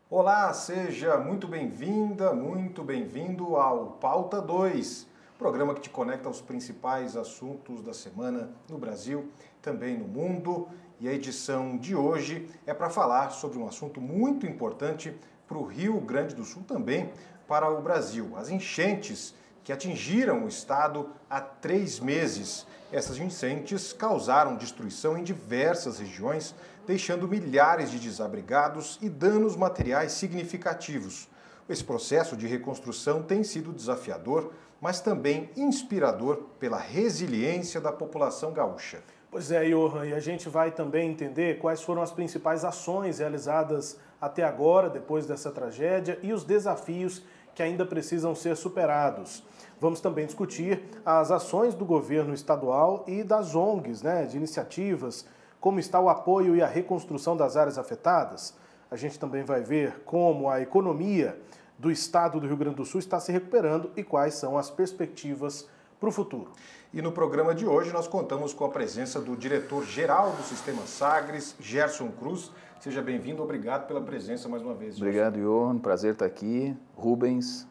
Olá, seja muito bem-vinda, muito bem-vindo ao Pauta 2, programa que te conecta aos principais assuntos da semana no Brasil, também no mundo. E a edição de hoje é para falar sobre um assunto muito importante para o Rio Grande do Sul, também para o Brasil: as enchentes que atingiram o estado há 3 meses. Essas enchentes causaram destruição em diversas regiões, deixando milhares de desabrigados e danos materiais significativos. Esse processo de reconstrução tem sido desafiador, mas também inspirador pela resiliência da população gaúcha. Pois é, Johan, e a gente vai também entender quais foram as principais ações realizadas até agora, depois dessa tragédia, e os desafios que ainda precisam ser superados. Vamos também discutir as ações do governo estadual e das ONGs, de iniciativas, como está o apoio e a reconstrução das áreas afetadas. A gente também vai ver como a economia do estado do Rio Grande do Sul está se recuperando e quais são as perspectivas para o futuro. E no programa de hoje nós contamos com a presença do diretor-geral do Sistema Sagres, Gerson Cruz. Seja bem-vindo, obrigado pela presença mais uma vez. Obrigado, Johan, prazer estar aqui. Rubens.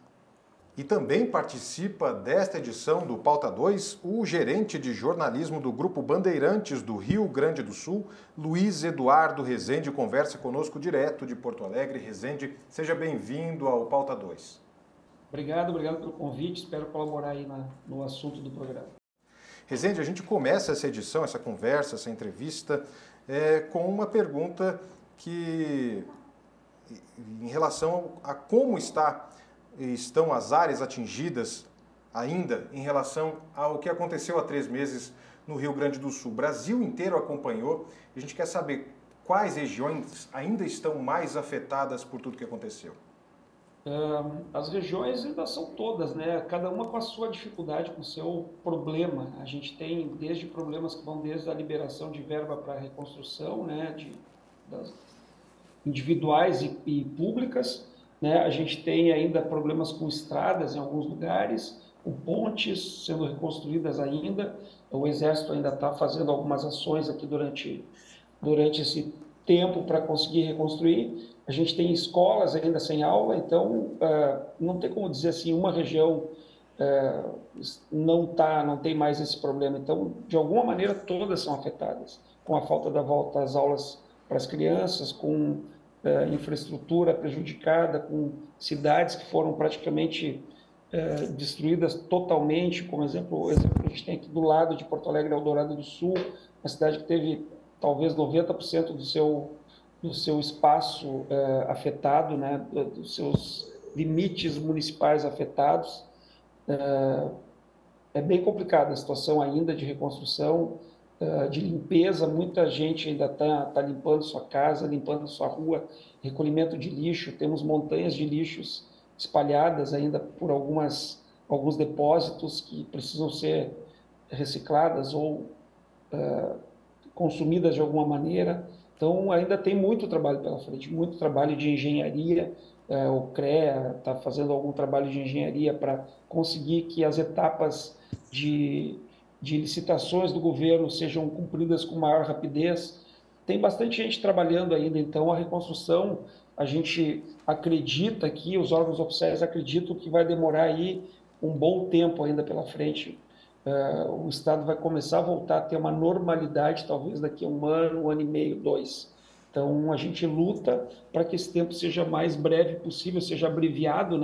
E também participa desta edição do Pauta 2 o gerente de jornalismo do Grupo Bandeirantes do Rio Grande do Sul, Luiz Eduardo Rezende, conversa conosco direto de Porto Alegre. Rezende, seja bem-vindo ao Pauta 2. Obrigado pelo convite, espero colaborar aí no assunto do programa. Rezende, a gente começa essa edição, essa conversa, essa entrevista, com uma pergunta que, em relação a como estão as áreas atingidas ainda em relação ao que aconteceu há 3 meses no Rio Grande do Sul. O Brasil inteiro acompanhou e a gente quer saber quais regiões ainda estão mais afetadas por tudo que aconteceu. As regiões ainda são todas, cada uma com a sua dificuldade, com o seu problema. A gente tem desde problemas que vão desde a liberação de verba para a reconstrução, das individuais e públicas. A gente tem ainda problemas com estradas em alguns lugares, com pontes sendo reconstruídas ainda. O Exército ainda está fazendo algumas ações aqui durante esse tempo para conseguir reconstruir. A gente tem escolas ainda sem aula, então não tem como dizer assim, uma região não tem mais esse problema. Então, de alguma maneira, todas são afetadas, com a falta da volta às aulas para as crianças, com infraestrutura prejudicada, com cidades que foram praticamente destruídas totalmente. Como exemplo, a gente tem aqui do lado de Porto Alegre, Eldorado do Sul, uma cidade que teve talvez 90% do seu espaço afetado, dos seus limites municipais afetados. É bem complicada a situação ainda de reconstrução, de limpeza. Muita gente ainda está limpando sua casa, limpando sua rua, recolhimento de lixo. Temos montanhas de lixos espalhadas ainda por alguns depósitos que precisam ser recicladas ou consumidas de alguma maneira. Então ainda tem muito trabalho pela frente, muito trabalho de engenharia. O CREA está fazendo algum trabalho de engenharia para conseguir que as etapas de licitações do governo sejam cumpridas com maior rapidez. Tem bastante gente trabalhando ainda, então a reconstrução, a gente acredita que, os órgãos oficiais acreditam que vai demorar aí um bom tempo ainda pela frente. O Estado vai começar a voltar a ter uma normalidade, talvez daqui a 1 ano e meio, 2. Então a gente luta para que esse tempo seja mais breve possível, seja abreviado,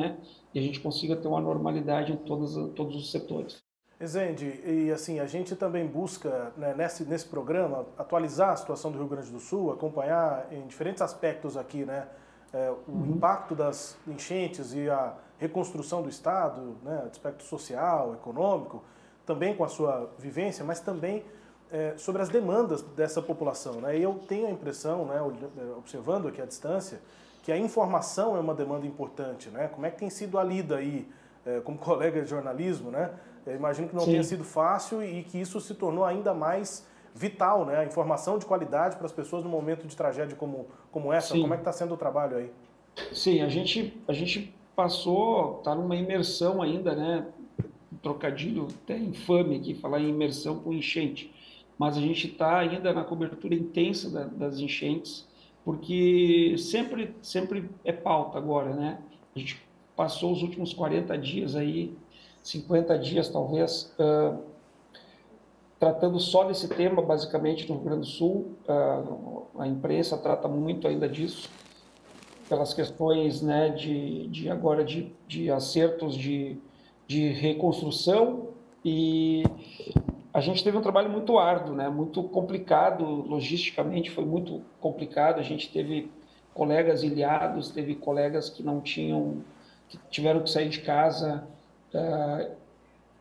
e a gente consiga ter uma normalidade em todos os setores. Rezende, e assim, a gente também busca, nesse programa, atualizar a situação do Rio Grande do Sul, acompanhar em diferentes aspectos aqui, o impacto das enchentes e a reconstrução do Estado, aspecto social, econômico, também com a sua vivência, mas também sobre as demandas dessa população. E eu tenho a impressão, observando aqui à distância, que a informação é uma demanda importante. Como é que tem sido a lida aí, como colega de jornalismo, Eu imagino que não tenha sido fácil e que isso se tornou ainda mais vital, a informação de qualidade para as pessoas num momento de tragédia como essa. Como é que está sendo o trabalho aí? Sim, a gente passou, está numa imersão ainda, né? Um trocadilho até infame aqui, falar em imersão com enchente, mas a gente está ainda na cobertura intensa das enchentes, porque sempre é pauta agora, né? A gente passou os últimos 40 dias aí, 50 dias talvez, tratando só desse tema, basicamente, no Rio Grande do Sul. A imprensa trata muito ainda disso, pelas questões, né, de agora de acertos de reconstrução, e a gente teve um trabalho muito árduo, né, muito complicado, logisticamente foi muito complicado. A gente teve colegas ilhados, teve colegas que não tinham, que tiveram que sair de casa,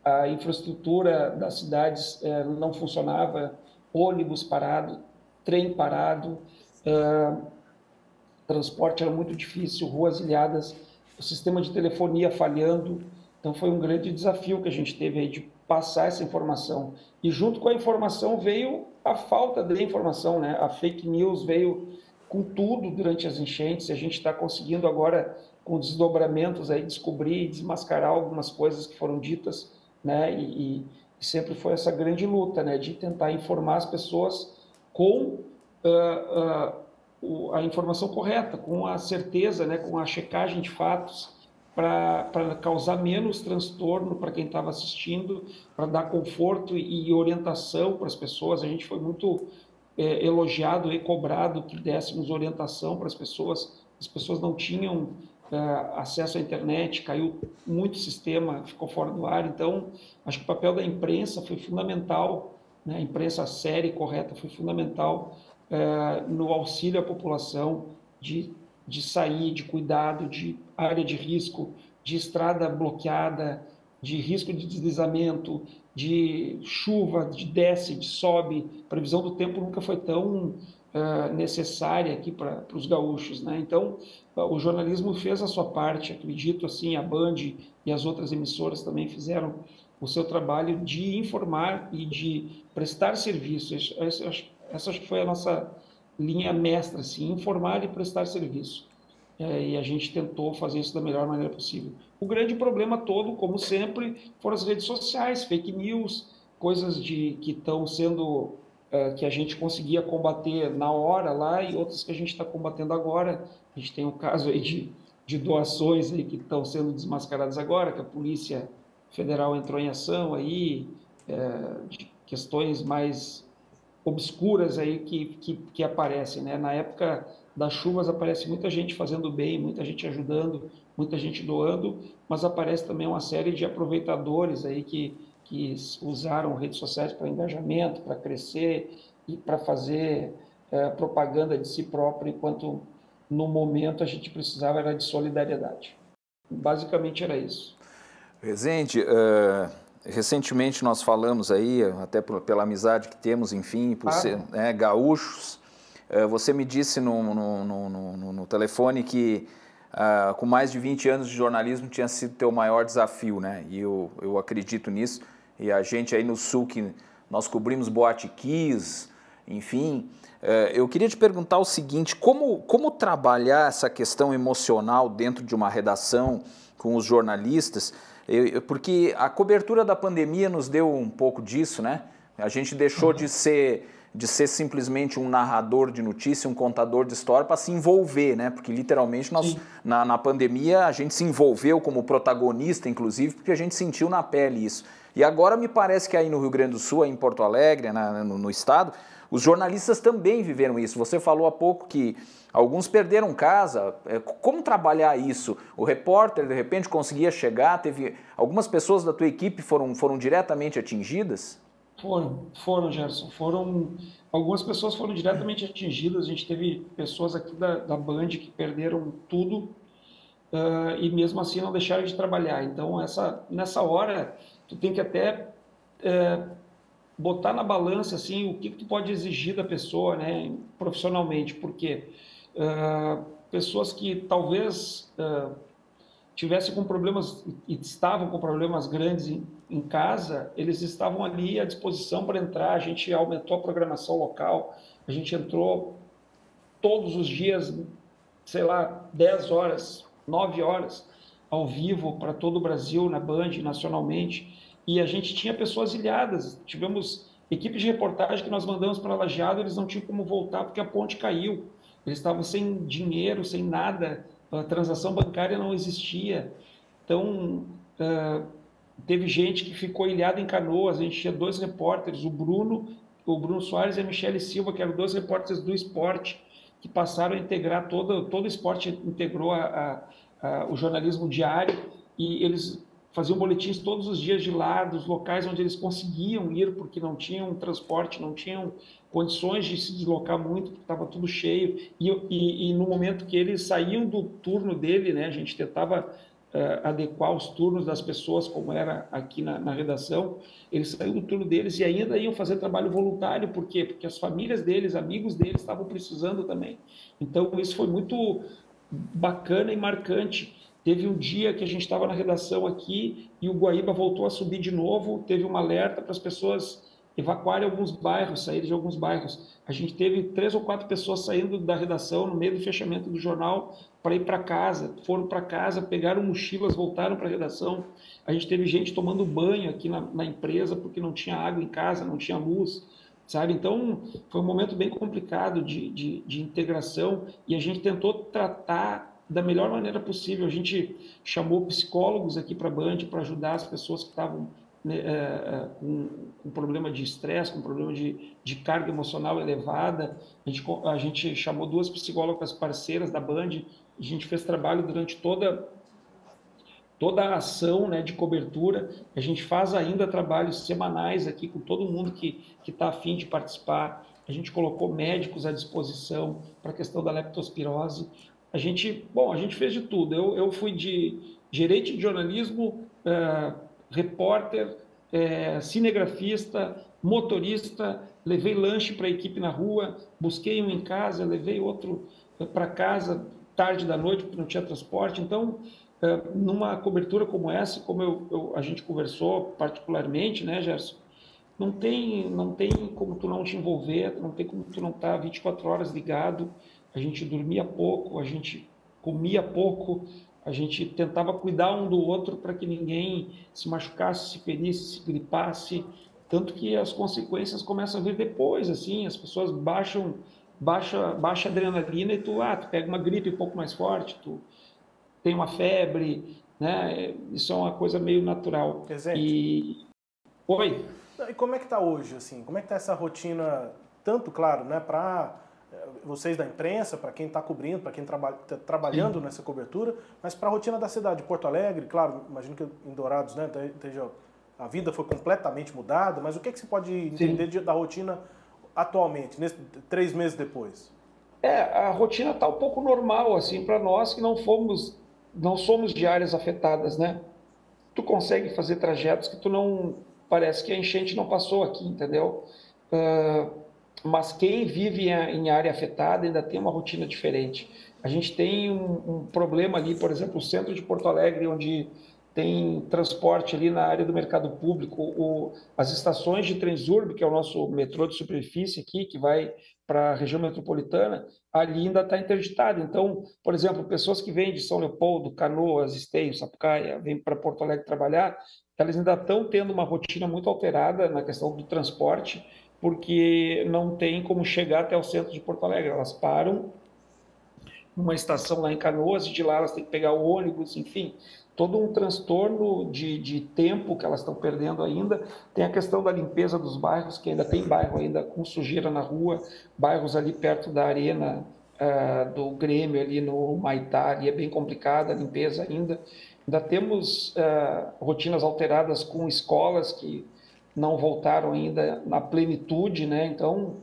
a infraestrutura das cidades não funcionava, ônibus parado, trem parado, transporte era muito difícil, ruas ilhadas, o sistema de telefonia falhando. Então foi um grande desafio que a gente teve aí de passar essa informação. E junto com a informação veio a falta de informação, né? A fake news veio com tudo durante as enchentes, e a gente está conseguindo agora, com desdobramentos aí, descobrir e desmascarar algumas coisas que foram ditas, né? E sempre foi essa grande luta, né? De tentar informar as pessoas com a informação correta, com a certeza, né, com a checagem de fatos, para causar menos transtorno para quem estava assistindo, para dar conforto e orientação para as pessoas. A gente foi muito elogiado e cobrado que dessemos orientação para as pessoas não tinham acesso à internet, caiu muito sistema, ficou fora do ar. Então, acho que o papel da imprensa foi fundamental, né? A imprensa séria e correta foi fundamental no auxílio à população de sair, de cuidado, de área de risco, de estrada bloqueada, de risco de deslizamento, de chuva, de desce, de sobe. A previsão do tempo nunca foi tão necessária aqui para os gaúchos, né? Então, o jornalismo fez a sua parte, acredito, assim, a Band e as outras emissoras também fizeram o seu trabalho de informar e de prestar serviço. Essa acho que foi a nossa linha mestra, assim, informar e prestar serviço. E a gente tentou fazer isso da melhor maneira possível. O grande problema todo, como sempre, foram as redes sociais, fake news, coisas que estão sendo, que a gente conseguia combater na hora lá, e outras que a gente está combatendo agora. A gente tem um caso aí de doações aí que estão sendo desmascaradas agora, que a Polícia Federal entrou em ação aí, de questões mais obscuras aí que aparecem, né? Na época das chuvas aparece muita gente fazendo bem, muita gente ajudando, muita gente doando, mas aparece também uma série de aproveitadores aí que usaram redes sociais para engajamento, para crescer e para fazer propaganda de si próprio, enquanto no momento a gente precisava era de solidariedade. Basicamente era isso. Rezende, recentemente nós falamos aí, até pela amizade que temos, enfim, por ser gaúchos. Você me disse no telefone que com mais de 20 anos de jornalismo tinha sido teu maior desafio, né? E eu acredito nisso. E a gente aí no Sul, que nós cobrimos Boate Kiss, enfim. Eu queria te perguntar o seguinte, como trabalhar essa questão emocional dentro de uma redação com os jornalistas? Porque a cobertura da pandemia nos deu um pouco disso, né? A gente deixou de ser simplesmente um narrador de notícia, um contador de história, para se envolver, né? Porque literalmente nós, na pandemia, a gente se envolveu como protagonista, inclusive, porque a gente sentiu na pele isso. E agora me parece que aí no Rio Grande do Sul, aí em Porto Alegre, no estado, os jornalistas também viveram isso. Você falou há pouco que alguns perderam casa. Como trabalhar isso? O repórter, de repente, conseguia chegar? Teve algumas pessoas da tua equipe foram diretamente atingidas? Foram, Gerson. Algumas pessoas foram diretamente atingidas. A gente teve pessoas aqui da Band que perderam tudo e mesmo assim não deixaram de trabalhar. Então, nessa hora, tu tem que até botar na balança assim, o que tu pode exigir da pessoa, né, profissionalmente, porque pessoas que talvez tivessem com problemas e estavam com problemas grandes em casa, eles estavam ali à disposição para entrar. A gente aumentou a programação local, a gente entrou todos os dias sei lá, 10 horas, 9 horas ao vivo para todo o Brasil, na Band, nacionalmente, e a gente tinha pessoas ilhadas, tivemos equipes de reportagem que nós mandamos para Lajeado, eles não tinham como voltar porque a ponte caiu, eles estavam sem dinheiro, sem nada, a transação bancária não existia, então teve gente que ficou ilhada em Canoas, a gente tinha 2 repórteres, o Bruno Soares e a Michele Silva, que eram 2 repórteres do esporte, que passaram a integrar todo o esporte, integrou o jornalismo diário, e eles faziam boletins todos os dias de lá, dos locais onde eles conseguiam ir, porque não tinham transporte, não tinham condições de se deslocar muito, porque estava tudo cheio, e no momento que eles saíam do turno dele, né, a gente tentava adequar os turnos das pessoas, como era aqui na redação, eles saíram do turno deles e ainda iam fazer trabalho voluntário, por quê? Porque as famílias deles, amigos deles, estavam precisando também. Então, isso foi muito bacana e marcante. Teve um dia que a gente estava na redação aqui e o Guaíba voltou a subir de novo, teve um alerta para as pessoas evacuarem alguns bairros, saírem de alguns bairros. A gente teve 3 ou 4 pessoas saindo da redação no meio do fechamento do jornal para ir para casa, foram para casa, pegaram mochilas, voltaram para a redação. A gente teve gente tomando banho aqui na empresa porque não tinha água em casa, não tinha luz, sabe? Então, foi um momento bem complicado de integração e a gente tentou tratar da melhor maneira possível. A gente chamou psicólogos aqui para a Band para ajudar as pessoas que estavam com problema de estresse, com problema de carga emocional elevada. A gente chamou 2 psicólogas parceiras da Band, a gente fez trabalho durante toda a ação, né, de cobertura. A gente faz ainda trabalhos semanais aqui com todo mundo que está a fim de participar. A gente colocou médicos à disposição para a questão da leptospirose. A gente fez de tudo. Eu fui de gerente de jornalismo, repórter, cinegrafista, motorista, levei lanche para a equipe na rua, busquei um em casa, levei outro para casa tarde da noite, porque não tinha transporte. Então, numa cobertura como essa, como a gente conversou particularmente, né, Gerson, não tem como tu não te envolver, não tem como tu não estar 24 horas ligado. A gente dormia pouco, a gente comia pouco, a gente tentava cuidar um do outro para que ninguém se machucasse, se ferisse, se gripasse, tanto que as consequências começam a vir depois, assim, as pessoas baixa adrenalina e tu pega uma gripe um pouco mais forte, tu tem uma febre, né? Isso é uma coisa meio natural. Oi? E como é que está hoje, assim? Como é que está essa rotina, tanto, claro, né, para vocês da imprensa, para quem está cobrindo, para quem está trabalhando nessa cobertura, mas para a rotina da cidade de Porto Alegre, claro, imagino que em Dourados, né, a vida foi completamente mudada, mas o que se pode entender da rotina atualmente, 3 meses depois? A rotina está um pouco normal, assim, para nós que não somos de áreas afetadas, né? Tu consegue fazer trajetos que parece que a enchente não passou aqui, entendeu? Mas quem vive em área afetada ainda tem uma rotina diferente. A gente tem um problema ali, por exemplo, o centro de Porto Alegre, onde tem transporte ali na área do mercado público, as estações de Transurb, que é o nosso metrô de superfície aqui, que vai para a região metropolitana, ali ainda está interditado. Então, por exemplo, pessoas que vêm de São Leopoldo, Canoas, Esteio, Sapucaia, vêm para Porto Alegre trabalhar, elas ainda estão tendo uma rotina muito alterada na questão do transporte, porque não tem como chegar até o centro de Porto Alegre. Elas param numa estação lá em Canoas e de lá elas têm que pegar o ônibus, enfim, todo um transtorno de tempo que elas estão perdendo ainda. Tem a questão da limpeza dos bairros, que ainda tem bairro ainda com sujeira na rua, bairros ali perto da arena do Grêmio, ali no Maitá, ali é bem complicada a limpeza ainda. Ainda temos rotinas alteradas com escolas que não voltaram ainda na plenitude, né? Então,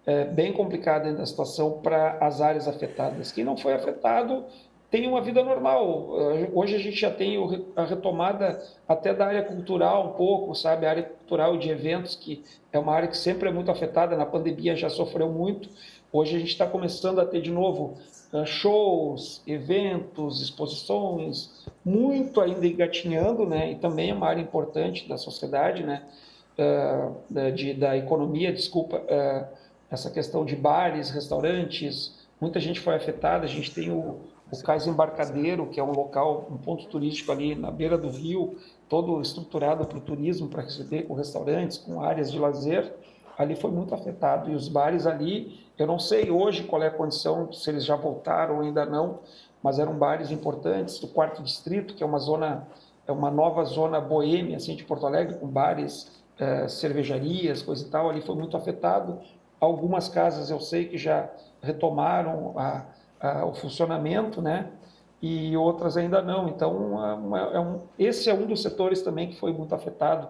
é bem complicada ainda a situação para as áreas afetadas. Quem não foi afetado tem uma vida normal. Hoje a gente já tem a retomada até da área cultural um pouco, sabe? A área cultural de eventos, que é uma área que sempre é muito afetada, na pandemia já sofreu muito. Hoje a gente está começando a ter de novo shows, eventos, exposições, muito ainda engatinhando, né? E também é uma área importante da sociedade, né? Da economia, desculpa, essa questão de bares, restaurantes, muita gente foi afetada. A gente tem o Cais Embarcadeiro, que é um local, um ponto turístico ali na beira do rio, todo estruturado para o turismo, para receber com restaurantes, com áreas de lazer. Ali foi muito afetado. E os bares ali, eu não sei hoje qual é a condição, se eles já voltaram ou ainda não, mas eram bares importantes. O Quarto Distrito, que é uma zona, é uma nova zona boêmia assim, de Porto Alegre, com bares, cervejarias, coisa e tal, ali foi muito afetado. Algumas casas eu sei que já retomaram o funcionamento, né? E outras ainda não. Então, esse é um dos setores também que foi muito afetado.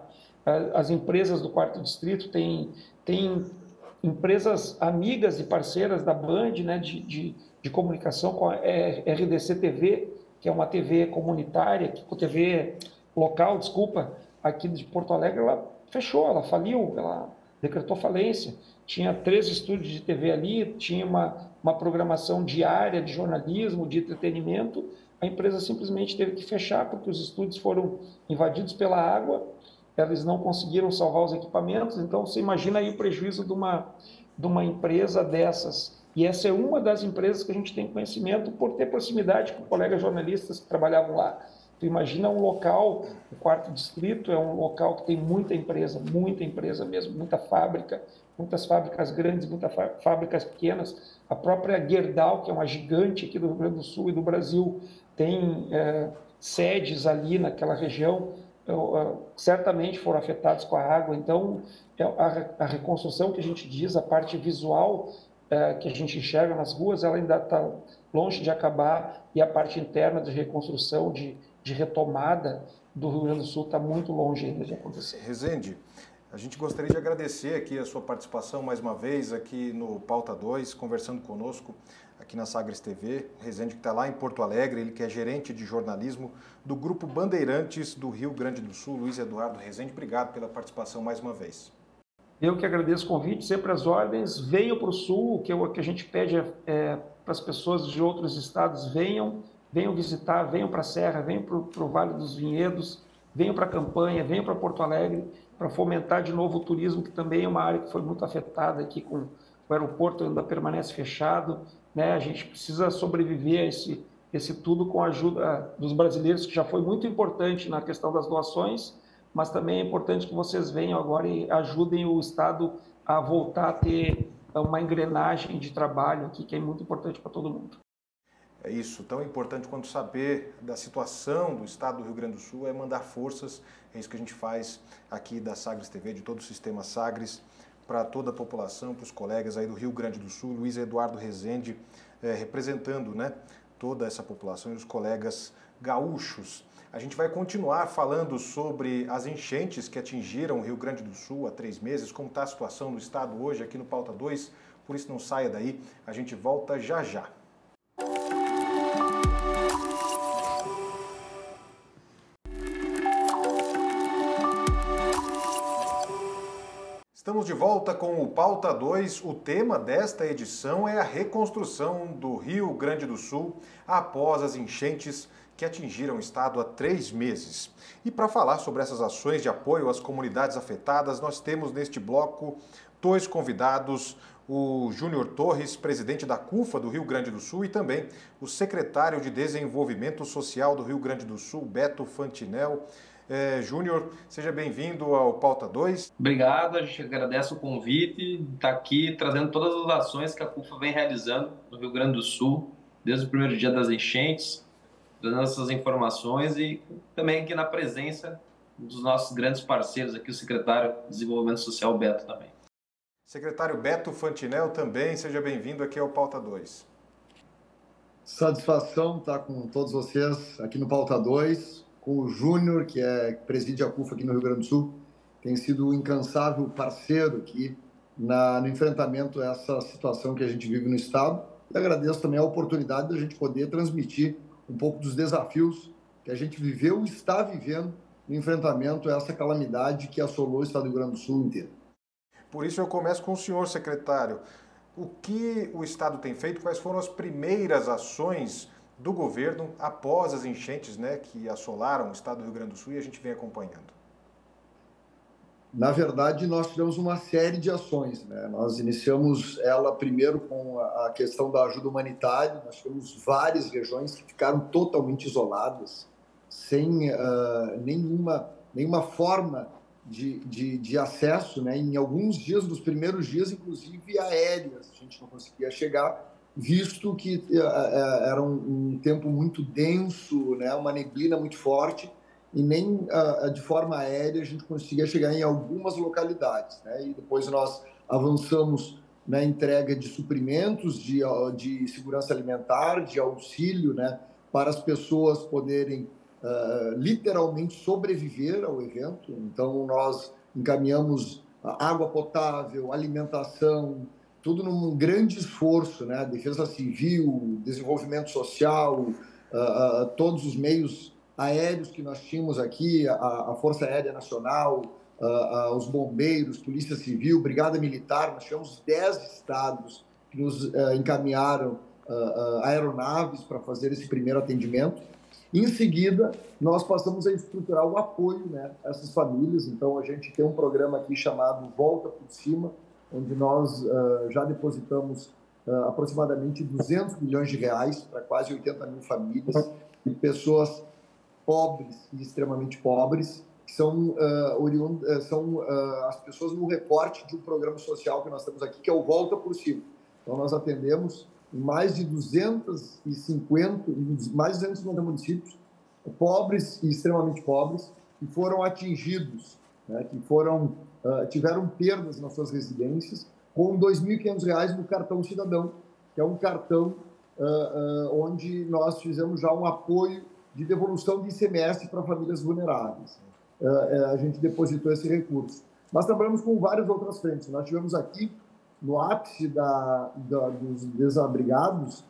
As empresas do Quarto Distrito têm empresas amigas e parceiras da Band, né, de comunicação, com a RDC TV, que é uma TV comunitária, TV local, desculpa, aqui de Porto Alegre. Ela fechou, ela faliu, ela decretou falência. Tinha 3 estúdios de TV ali, tinha uma programação diária de jornalismo, de entretenimento. A empresa simplesmente teve que fechar porque os estúdios foram invadidos pela água, eles não conseguiram salvar os equipamentos. Então, você imagina aí o prejuízo de uma empresa dessas. E essa é uma das empresas que a gente tem conhecimento por ter proximidade com colegas jornalistas que trabalhavam lá. Tu imagina um local, o Quarto Distrito é um local que tem muita empresa mesmo, muita fábrica, muitas fábricas grandes, muitas fábricas pequenas. A própria Gerdau, que é uma gigante aqui do Rio Grande do Sul e do Brasil, tem sedes ali naquela região, certamente foram afetados com a água. Então, a reconstrução que a gente diz, a parte visual que a gente enxerga nas ruas, ela ainda está longe de acabar, e a parte interna de reconstrução, de retomada do Rio Grande do Sul está muito longe ainda de acontecer. Rezende, a gente gostaria de agradecer aqui a sua participação mais uma vez aqui no Pauta 2, conversando conosco aqui na Sagres TV. Rezende que está lá em Porto Alegre, ele que é gerente de jornalismo do Grupo Bandeirantes do Rio Grande do Sul. Luiz Eduardo Rezende, obrigado pela participação mais uma vez. Eu que agradeço o convite, sempre às ordens. Venham para o Sul, o que a gente pede para as pessoas de outros estados, venham visitar, venham para a Serra, venham para o Vale dos Vinhedos, venham para a Campanha, venham para Porto Alegre, para fomentar de novo o turismo, que também é uma área que foi muito afetada aqui, com o aeroporto ainda permanece fechado, né? A gente precisa sobreviver a esse tudo com a ajuda dos brasileiros, que já foi muito importante na questão das doações, mas também é importante que vocês venham agora e ajudem o Estado a voltar a ter uma engrenagem de trabalho aqui, que é muito importante para todo mundo. É isso, tão importante quanto saber da situação do Estado do Rio Grande do Sul é mandar forças. É isso que a gente faz aqui da Sagres TV, de todo o sistema Sagres, para toda a população, para os colegas aí do Rio Grande do Sul. Luiz Eduardo Rezende, representando, né, toda essa população e os colegas gaúchos. A gente vai continuar falando sobre as enchentes que atingiram o Rio Grande do Sul há 3 meses, como está a situação no estado hoje aqui no Pauta 2, por isso não saia daí, a gente volta já já. Estamos de volta com o Pauta 2. O tema desta edição é a reconstrução do Rio Grande do Sul após as enchentes que atingiram o estado há 3 meses. E para falar sobre essas ações de apoio às comunidades afetadas, nós temos neste bloco 2 convidados, o Júnior Torres, presidente da CUFA do Rio Grande do Sul, e também o secretário de Desenvolvimento Social do Rio Grande do Sul, Beto Fantinel. Júnior, seja bem-vindo ao Pauta 2. Obrigado, a gente agradece o convite, está aqui trazendo todas as ações que a CUFA vem realizando no Rio Grande do Sul, desde o primeiro dia das enchentes, dando essas informações, e também aqui na presença dos nossos grandes parceiros aqui, o secretário de Desenvolvimento Social, Beto, também. Secretário Beto Fantinel também, seja bem-vindo aqui ao Pauta 2. Satisfação estar com todos vocês aqui no Pauta 2, com o Júnior, que preside a CUFA aqui no Rio Grande do Sul, tem sido um incansável parceiro aqui no enfrentamento a essa situação que a gente vive no estado. E agradeço também a oportunidade da gente poder transmitir um pouco dos desafios que a gente viveu e está vivendo no enfrentamento a essa calamidade que assolou o estado do Rio Grande do Sul inteiro. Por isso eu começo com o senhor, secretário. O que o estado tem feito? Quais foram as primeiras ações do governo após as enchentes, né, que assolaram o estado do Rio Grande do Sul e a gente vem acompanhando? Na verdade, nós tivemos uma série de ações, né? Nós iniciamos ela primeiro com a questão da ajuda humanitária. Nós tivemos várias regiões que ficaram totalmente isoladas, sem nenhuma forma de acesso, né? Em alguns dias, nos primeiros dias, inclusive aéreas, a gente não conseguia chegar, visto que era um tempo muito denso, né? Uma neblina muito forte, e nem de forma aérea a gente conseguia chegar em algumas localidades, né? E depois nós avançamos na entrega de suprimentos, de segurança alimentar, de auxílio, né? Para as pessoas poderem literalmente sobreviver ao evento. Então nós encaminhamos água potável, alimentação, tudo num grande esforço, né? Defesa Civil, desenvolvimento social, todos os meios aéreos que nós tínhamos aqui, a Força Aérea Nacional, os bombeiros, Polícia Civil, Brigada Militar. Nós tivemos 10 estados que nos encaminharam aeronaves para fazer esse primeiro atendimento. Em seguida, nós passamos a estruturar o apoio, né, a essas famílias. Então, a gente tem um programa aqui chamado Volta por Cima, onde nós já depositamos aproximadamente 200 milhões de reais para quase 80 mil famílias e pessoas pobres e extremamente pobres, que são as pessoas no recorte de um programa social que nós temos aqui, que é o Volta por Cima. Então, nós atendemos mais de 250 municípios pobres e extremamente pobres, que foram atingidos, né, que tiveram perdas nas suas residências, com R$ 2.500 no cartão cidadão, que é um cartão onde nós fizemos já um apoio de devolução de ICMS para famílias vulneráveis. A gente depositou esse recurso. Mas trabalhamos com várias outras frentes. Nós tivemos aqui, no ápice dos desabrigados,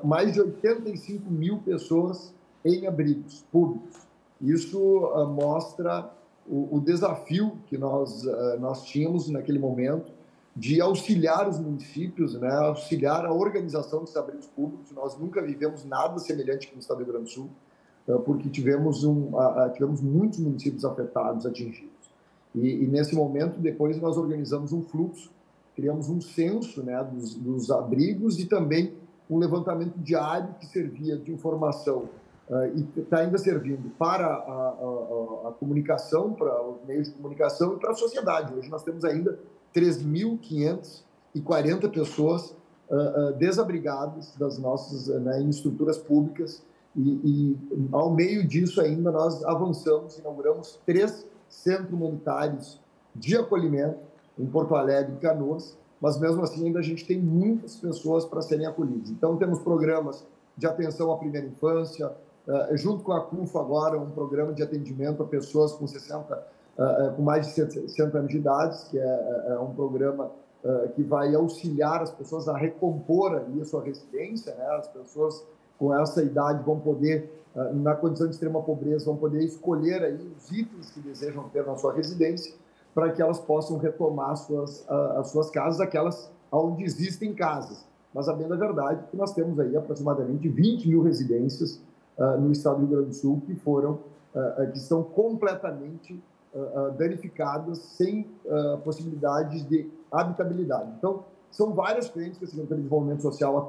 mais de 85 mil pessoas em abrigos públicos. Isso mostra o desafio que nós tínhamos naquele momento de auxiliar os municípios, né, auxiliar a organização desses abrigos públicos. Nós nunca vivemos nada semelhante aqui no estado do Rio Grande do Sul, porque tivemos muitos municípios afetados, atingidos. E nesse momento, depois nós organizamos um fluxo, criamos um censo, né, dos abrigos e também um levantamento diário que servia de informação e está ainda servindo para a comunicação, para os meios de comunicação e para a sociedade. Hoje nós temos ainda 3.540 pessoas desabrigadas das nossas, né, em estruturas públicas e ao meio disso ainda nós avançamos, inauguramos 3 centros humanitários de acolhimento em Porto Alegre e Canoas, mas mesmo assim ainda a gente tem muitas pessoas para serem acolhidas. Então temos programas de atenção à primeira infância, junto com a CUFA agora um programa de atendimento a pessoas com mais de 60 anos de idade, que é um programa que vai auxiliar as pessoas a recompor ali a sua residência, né? As pessoas com essa idade vão poder, na condição de extrema pobreza, vão poder escolher aí os itens que desejam ter na sua residência para que elas possam retomar as suas casas, aquelas onde existem casas. Mas a bem da verdade é que nós temos aí aproximadamente 20 mil residências no estado do Rio Grande do Sul que estão completamente danificadas, sem possibilidades de habitabilidade. Então, são várias frentes que a Secretaria de Desenvolvimento Social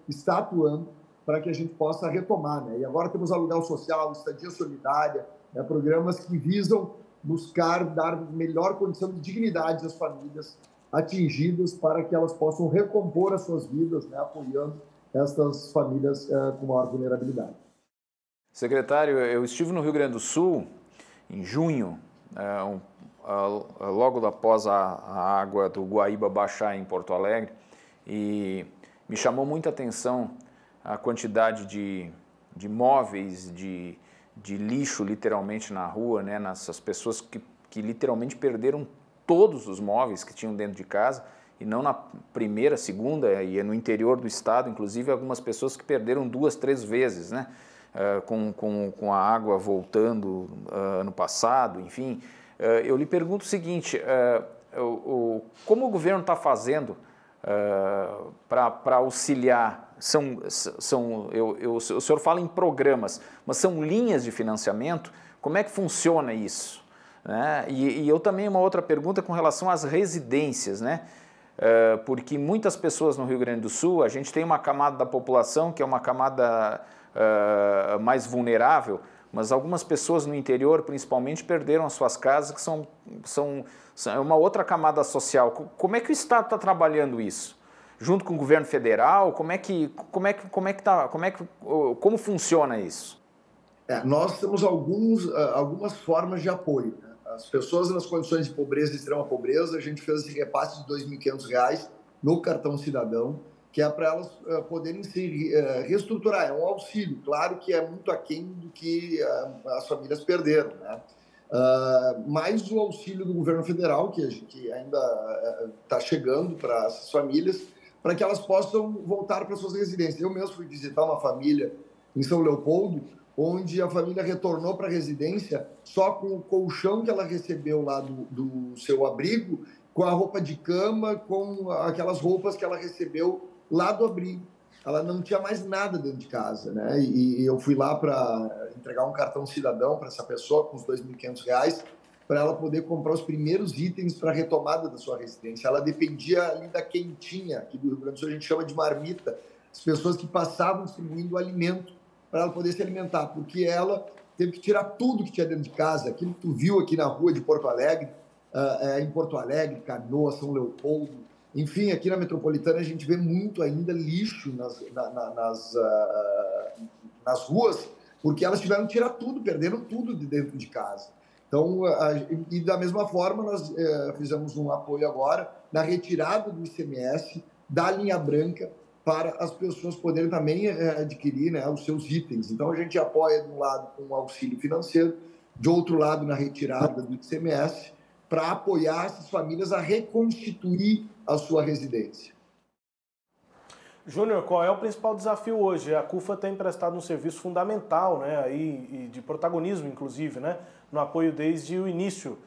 está atuando para que a gente possa retomar, né? E agora temos aluguel social, estadia solidária, né? Programas que visam buscar dar melhor condição de dignidade às famílias atingidas para que elas possam recompor as suas vidas, né? Apoiando essas famílias com maior vulnerabilidade. Secretário, eu estive no Rio Grande do Sul em junho, logo após a água do Guaíba baixar em Porto Alegre, e me chamou muita atenção a quantidade de móveis, de lixo literalmente na rua, né? Nessas pessoas que literalmente perderam todos os móveis que tinham dentro de casa, e não na primeira, segunda, e no interior do estado, inclusive algumas pessoas que perderam 2, 3 vezes, né? Com a água voltando ano passado, enfim. Eu lhe pergunto o seguinte, como o governo está fazendo para auxiliar? O senhor fala em programas, mas são linhas de financiamento? Como é que funciona isso? né? E eu também, uma outra pergunta com relação às residências, né? Porque muitas pessoas no Rio Grande do Sul, a gente tem uma camada da população que é uma camada mais vulnerável, mas algumas pessoas no interior, principalmente, perderam as suas casas, que são uma outra camada social. Como é que o Estado está trabalhando isso? Junto com o governo federal, como funciona isso? Nós temos algumas formas de apoio, né? As pessoas nas condições de pobreza, de extrema pobreza, a gente fez esse repasse de R$ 2.500 no cartão cidadão, que é para elas poderem se reestruturar. É um auxílio, claro que é muito aquém do que as famílias perderam, né? Mais o auxílio do governo federal, que ainda está chegando para essas famílias, para que elas possam voltar para suas residências. Eu mesmo fui visitar uma família em São Leopoldo, onde a família retornou para a residência só com o colchão que ela recebeu lá do seu abrigo, com a roupa de cama, com aquelas roupas que ela recebeu lá do abrigo. Ela não tinha mais nada dentro de casa, né? E eu fui lá para entregar um cartão cidadão para essa pessoa com os R$ 2.500, para ela poder comprar os primeiros itens para a retomada da sua residência. Ela dependia ali da quentinha, aqui do Rio Grande do Sul a gente chama de marmita, as pessoas que passavam distribuindo alimento para ela poder se alimentar, porque ela teve que tirar tudo que tinha dentro de casa, aquilo que tu viu aqui na rua de Porto Alegre, em Porto Alegre, Canoa, São Leopoldo, enfim, aqui na metropolitana a gente vê muito ainda lixo nas ruas, porque elas tiveram que tirar tudo, perderam tudo de dentro de casa. Então, e da mesma forma, nós fizemos um apoio agora na retirada do ICMS da linha branca, para as pessoas poderem também adquirir, né, os seus itens. Então, a gente apoia, de um lado, com o auxílio financeiro, de outro lado, na retirada do ICMS, para apoiar essas famílias a reconstituir a sua residência. Júnior, qual é o principal desafio hoje? A CUFA tem prestado um serviço fundamental, né, e de protagonismo, inclusive, né, no apoio desde o início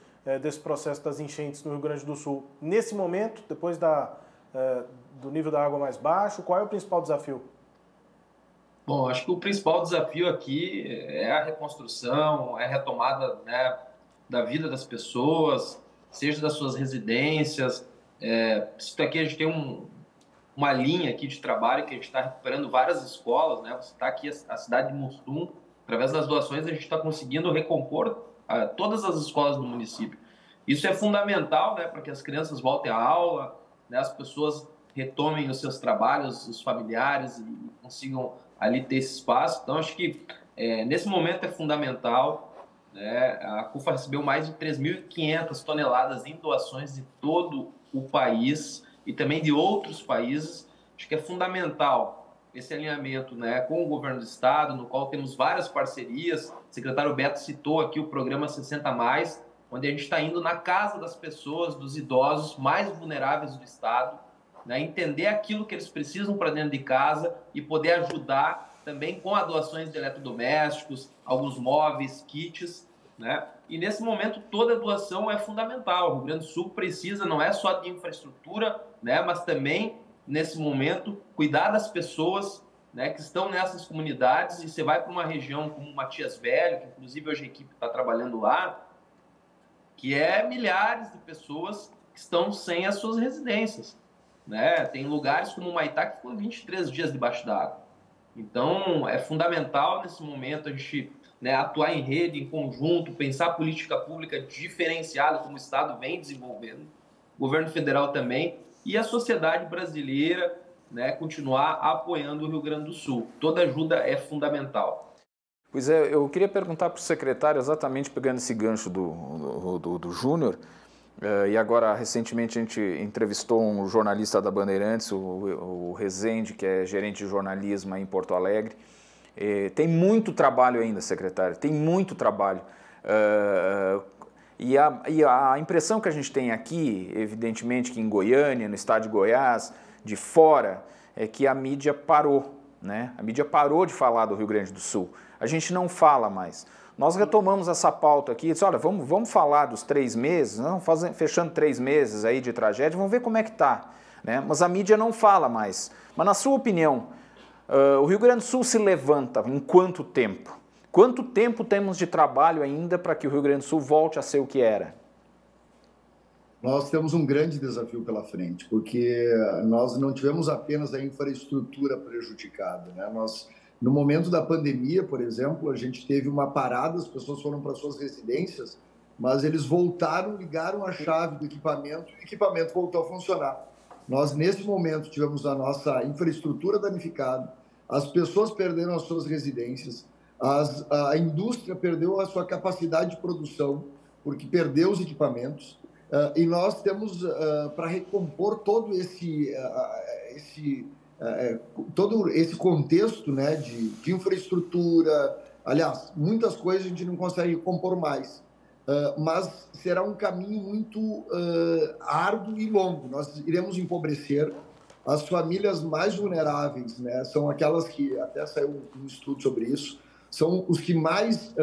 desse processo das enchentes no Rio Grande do Sul. Nesse momento, depois do nível da água mais baixo, qual é o principal desafio? Bom, acho que o principal desafio aqui é a reconstrução, é a retomada, né, da vida das pessoas, seja das suas residências. Isso aqui a gente tem uma linha aqui de trabalho que a gente está recuperando várias escolas, né? Você está aqui, a cidade de Mussum, através das doações, a gente está conseguindo recompor todas as escolas do município. Isso é fundamental, né, para que as crianças voltem à aula, né, as pessoas retomem os seus trabalhos, os familiares, e consigam ali ter esse espaço. Então, acho que nesse momento é fundamental, né? A CUFA recebeu mais de 3.500 toneladas em doações de todo o país e também de outros países. Acho que é fundamental esse alinhamento, né, com o governo do estado, no qual temos várias parcerias. O secretário Beto citou aqui o programa 60+, onde a gente está indo na casa das pessoas, dos idosos mais vulneráveis do estado, né, entender aquilo que eles precisam para dentro de casa e poder ajudar também com doações de eletrodomésticos, alguns móveis, kits, né? E nesse momento toda a doação é fundamental. O Rio Grande do Sul precisa não é só de infraestrutura, né, mas também nesse momento cuidar das pessoas, né, que estão nessas comunidades. E você vai para uma região como Matias Velho, que inclusive hoje a equipe está trabalhando lá, que é milhares de pessoas que estão sem as suas residências, né? Tem lugares como Maitá que ficou 23 dias debaixo d'água. Então, é fundamental nesse momento a gente, né, atuar em rede, em conjunto, pensar política pública diferenciada como o Estado vem desenvolvendo, o governo federal também, e a sociedade brasileira, né, continuar apoiando o Rio Grande do Sul. Toda ajuda é fundamental. Pois é, eu queria perguntar para o secretário, exatamente pegando esse gancho do Júnior, e agora, recentemente, a gente entrevistou um jornalista da Bandeirantes, o Rezende, que é gerente de jornalismo aí em Porto Alegre. Tem muito trabalho ainda, secretário, tem muito trabalho. E a impressão que a gente tem aqui, evidentemente que em Goiânia, no estado de Goiás, de fora, é que a mídia parou, né? A mídia parou de falar do Rio Grande do Sul. A gente não fala mais. Nós retomamos essa pauta aqui, disse, olha, vamos falar dos 3 meses, não, fechando 3 meses aí de tragédia, vamos ver como é que está, né? Mas a mídia não fala mais. Mas na sua opinião, o Rio Grande do Sul se levanta em quanto tempo? Quanto tempo temos de trabalho ainda para que o Rio Grande do Sul volte a ser o que era? Nós temos um grande desafio pela frente, porque nós não tivemos apenas a infraestrutura prejudicada, né? No momento da pandemia, por exemplo, a gente teve uma parada, as pessoas foram para suas residências, mas eles voltaram, ligaram a chave do equipamento e o equipamento voltou a funcionar. Nós, nesse momento, tivemos a nossa infraestrutura danificada, as pessoas perderam as suas residências, a indústria perdeu a sua capacidade de produção, porque perdeu os equipamentos, e nós temos, para recompor todo esse contexto, né, de infraestrutura. Aliás, muitas coisas a gente não consegue compor mais, mas será um caminho muito árduo e longo. Nós iremos empobrecer as famílias mais vulneráveis, né, são aquelas que, até saiu um estudo sobre isso, são os que mais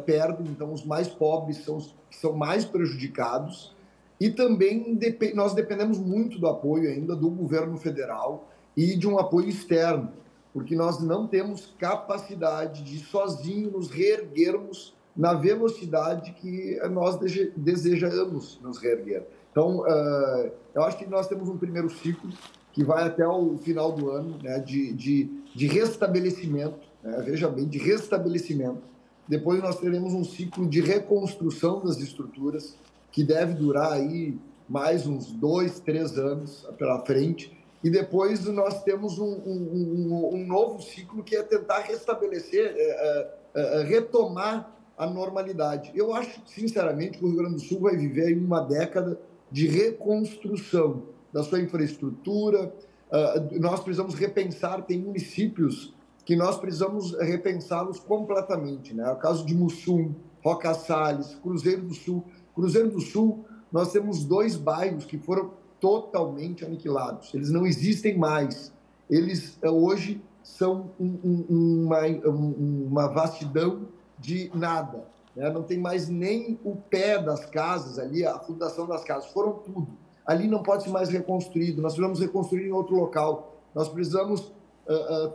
perdem, então os mais pobres são os que são mais prejudicados, e também nós dependemos muito do apoio ainda do governo federal e de um apoio externo, porque nós não temos capacidade de sozinho nos reerguermos na velocidade que nós desejamos nos reerguer. Então, eu acho que nós temos um primeiro ciclo que vai até o final do ano, né, de restabelecimento, né, veja bem, de restabelecimento. Depois nós teremos um ciclo de reconstrução das estruturas, que deve durar aí mais uns 2, 3 anos pela frente. E depois nós temos um novo ciclo que é tentar restabelecer, retomar a normalidade. Eu acho, sinceramente, que o Rio Grande do Sul vai viver aí uma década de reconstrução da sua infraestrutura. Nós precisamos repensar, tem municípios que nós precisamos repensá-los completamente, né? O caso de Mussum, Roca Salles, Cruzeiro do Sul. Cruzeiro do Sul, nós temos 2 bairros que foram totalmente aniquilados. Eles não existem mais. Eles hoje são uma vastidão de nada, né? Não tem mais nem o pé das casas ali, a fundação das casas. Foram tudo. Ali não pode ser mais reconstruído. Nós precisamos reconstruir em outro local. Nós precisamos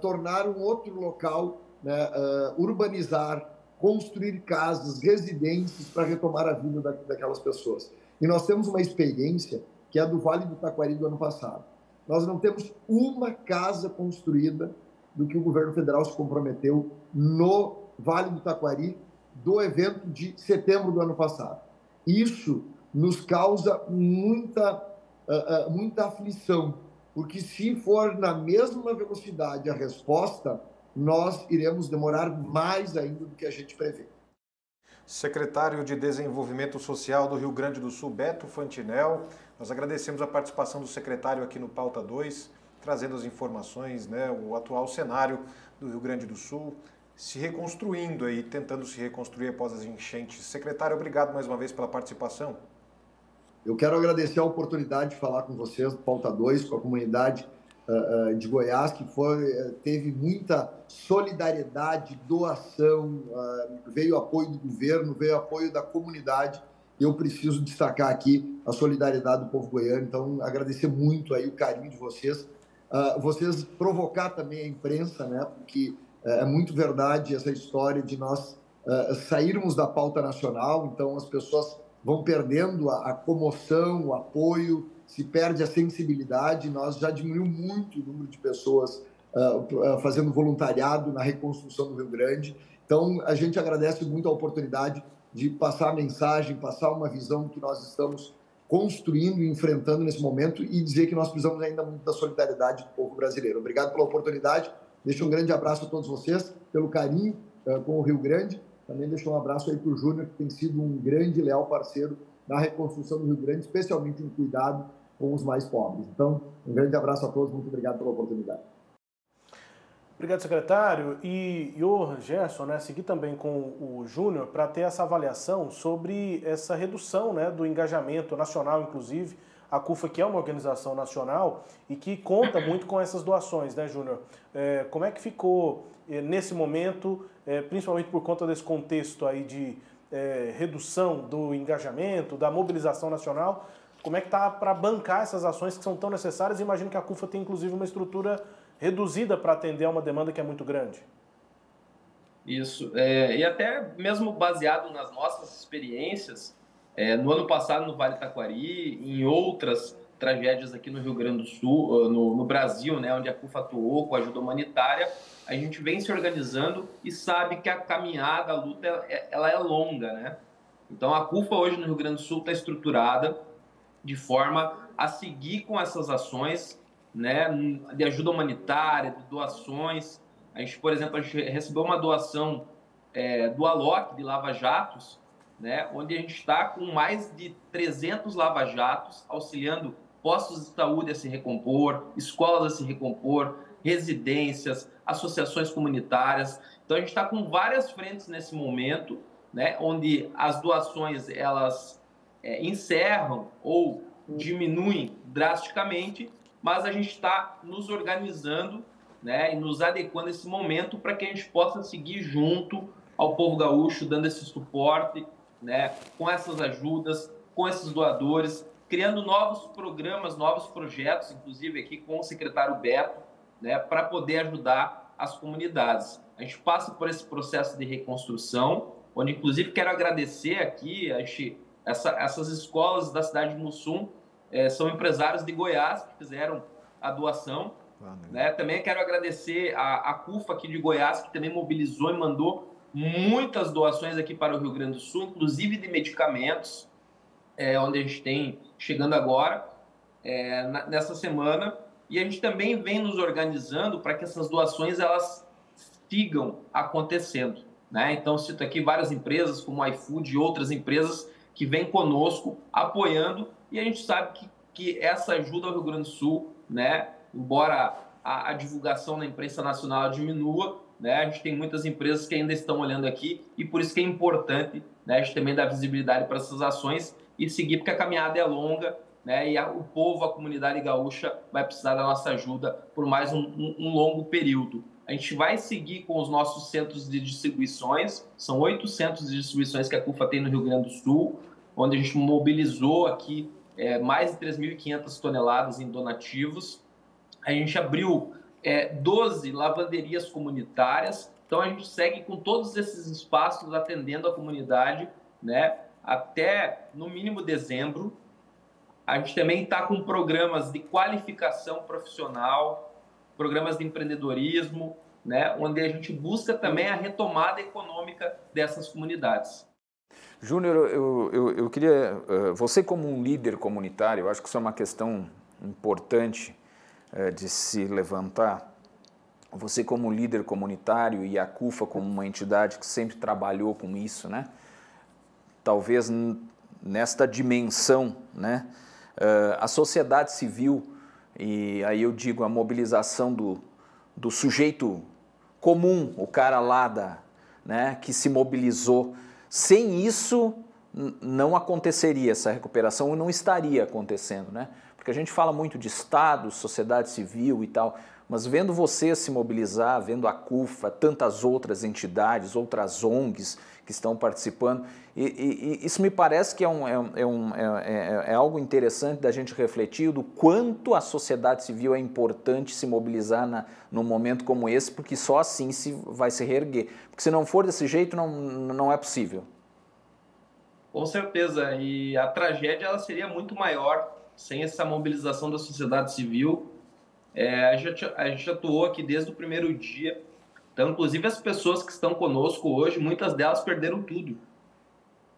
tornar um outro local, né, urbanizar, construir casas, residências para retomar a vida daquelas pessoas. E nós temos uma experiência que é a do Vale do Taquari do ano passado. Nós não temos uma casa construída do que o governo federal se comprometeu no Vale do Taquari do evento de setembro do ano passado. Isso nos causa muita aflição, porque se for na mesma velocidade a resposta, nós iremos demorar mais ainda do que a gente prevê. Secretário de Desenvolvimento Social do Rio Grande do Sul, Beto Fantinel, nós agradecemos a participação do secretário aqui no Pauta 2, trazendo as informações, né, o atual cenário do Rio Grande do Sul, se reconstruindo aí, tentando se reconstruir após as enchentes. Secretário, obrigado mais uma vez pela participação. Eu quero agradecer a oportunidade de falar com vocês do Pauta 2, com a comunidade de Goiás, que teve muita solidariedade, doação, veio apoio do governo, veio apoio da comunidade. Eu preciso destacar aqui a solidariedade do povo goiano, então agradecer muito aí o carinho de vocês. Vocês provocar também a imprensa, né? Porque é muito verdade essa história de nós sairmos da pauta nacional, então as pessoas vão perdendo a comoção, o apoio, se perde a sensibilidade. Nós já diminuímos muito o número de pessoas fazendo voluntariado na reconstrução do Rio Grande. Então, a gente agradece muito a oportunidade de passar a mensagem, passar uma visão que nós estamos construindo e enfrentando nesse momento e dizer que nós precisamos ainda muito da solidariedade do povo brasileiro. Obrigado pela oportunidade. Deixo um grande abraço a todos vocês, pelo carinho com o Rio Grande. Também deixo um abraço aí para o Júnior, que tem sido um grande e leal parceiro na reconstrução do Rio Grande, especialmente em cuidado com os mais pobres. Então, um grande abraço a todos, muito obrigado pela oportunidade. Obrigado, secretário. E Johan, Gerson, né, seguir também com o Júnior para ter essa avaliação sobre essa redução, né, do engajamento nacional, inclusive, a CUFA, que é uma organização nacional e que conta muito com essas doações, né, Júnior? Como é que ficou nesse momento, principalmente por conta desse contexto aí de redução do engajamento, da mobilização nacional? Como é que está para bancar essas ações que são tão necessárias? Imagino que a CUFA tem, inclusive, uma estrutura reduzida para atender a uma demanda que é muito grande. Isso. E até mesmo baseado nas nossas experiências, no ano passado no Vale Taquari, em outras tragédias aqui no Rio Grande do Sul, no Brasil, né, onde a CUFA atuou com ajuda humanitária, a gente vem se organizando e sabe que a caminhada, a luta, ela é longa, né? Então a CUFA hoje no Rio Grande do Sul está estruturada de forma a seguir com essas ações, né, de ajuda humanitária, de doações. A gente, por exemplo, a gente recebeu uma doação do Alok, de lava-jatos, né, onde a gente está com mais de 300 lava-jatos auxiliando postos de saúde a se recompor, escolas a se recompor, residências, associações comunitárias. Então, a gente está com várias frentes nesse momento, né, onde as doações elas encerram ou diminuem drasticamente, mas a gente está nos organizando, né, e nos adequando a esse momento para que a gente possa seguir junto ao povo gaúcho, dando esse suporte, né, com essas ajudas, com esses doadores, criando novos programas, novos projetos, inclusive aqui com o secretário Beto, né, para poder ajudar as comunidades. A gente passa por esse processo de reconstrução, onde inclusive quero agradecer aqui essas escolas da cidade de Mussum, são empresários de Goiás que fizeram a doação. Né? Também quero agradecer a CUFA aqui de Goiás, que também mobilizou e mandou muitas doações aqui para o Rio Grande do Sul, inclusive de medicamentos, onde a gente tem chegando agora, nessa semana. E a gente também vem nos organizando para que essas doações elas sigam acontecendo. Né? Então, cito aqui várias empresas, como a iFood e outras empresas que vêm conosco, apoiando, e a gente sabe que essa ajuda ao Rio Grande do Sul, né, embora a divulgação na imprensa nacional diminua, né, a gente tem muitas empresas que ainda estão olhando aqui, e por isso que é importante, né, a gente também dar visibilidade para essas ações e seguir, porque a caminhada é longa, né, e o povo, a comunidade gaúcha vai precisar da nossa ajuda por mais um longo período. A gente vai seguir com os nossos centros de distribuições, são 8 centros de distribuições que a CUFA tem no Rio Grande do Sul, onde a gente mobilizou aqui mais de 3.500 toneladas em donativos. A gente abriu 12 lavanderias comunitárias, então a gente segue com todos esses espaços atendendo a comunidade, né, até no mínimo dezembro. A gente também está com programas de qualificação profissional, programas de empreendedorismo, né, onde a gente busca também a retomada econômica dessas comunidades. Júnior, eu queria, você como um líder comunitário, eu acho que isso é uma questão importante de se levantar. Você como líder comunitário e a CUFA como uma entidade que sempre trabalhou com isso, né? Talvez nesta dimensão, né? A sociedade civil, e aí eu digo a mobilização do sujeito comum, o cara lá né, que se mobilizou. Sem isso, não aconteceria essa recuperação, ou não estaria acontecendo, né? Porque a gente fala muito de Estado, sociedade civil e tal, mas vendo você se mobilizar, vendo a CUFA, tantas outras entidades, outras ONGs que estão participando, e isso me parece que é algo interessante da gente refletir do quanto a sociedade civil é importante se mobilizar num momento como esse, porque só assim vai se reerguer. Porque se não for desse jeito, não é possível. Com certeza, e a tragédia ela seria muito maior sem essa mobilização da sociedade civil. A gente atuou aqui desde o primeiro dia. Então, inclusive, as pessoas que estão conosco hoje, muitas delas perderam tudo.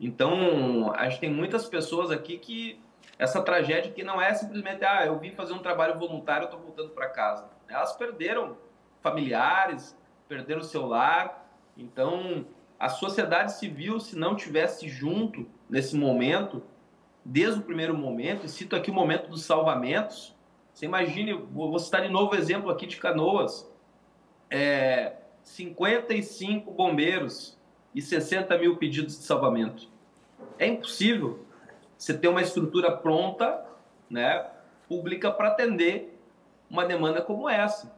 Então, a gente tem muitas pessoas aqui que essa tragédia que não é simplesmente, eu vim fazer um trabalho voluntário, eu estou voltando para casa. Elas perderam familiares, perderam o seu lar. Então, a sociedade civil, se não tivesse junto nesse momento, desde o primeiro momento, e cito aqui o momento dos salvamentos, você imagine, vou citar de novo o exemplo aqui de Canoas, 55 bombeiros e 60 mil pedidos de salvamento. É impossível você ter uma estrutura pronta, né, pública para atender uma demanda como essa.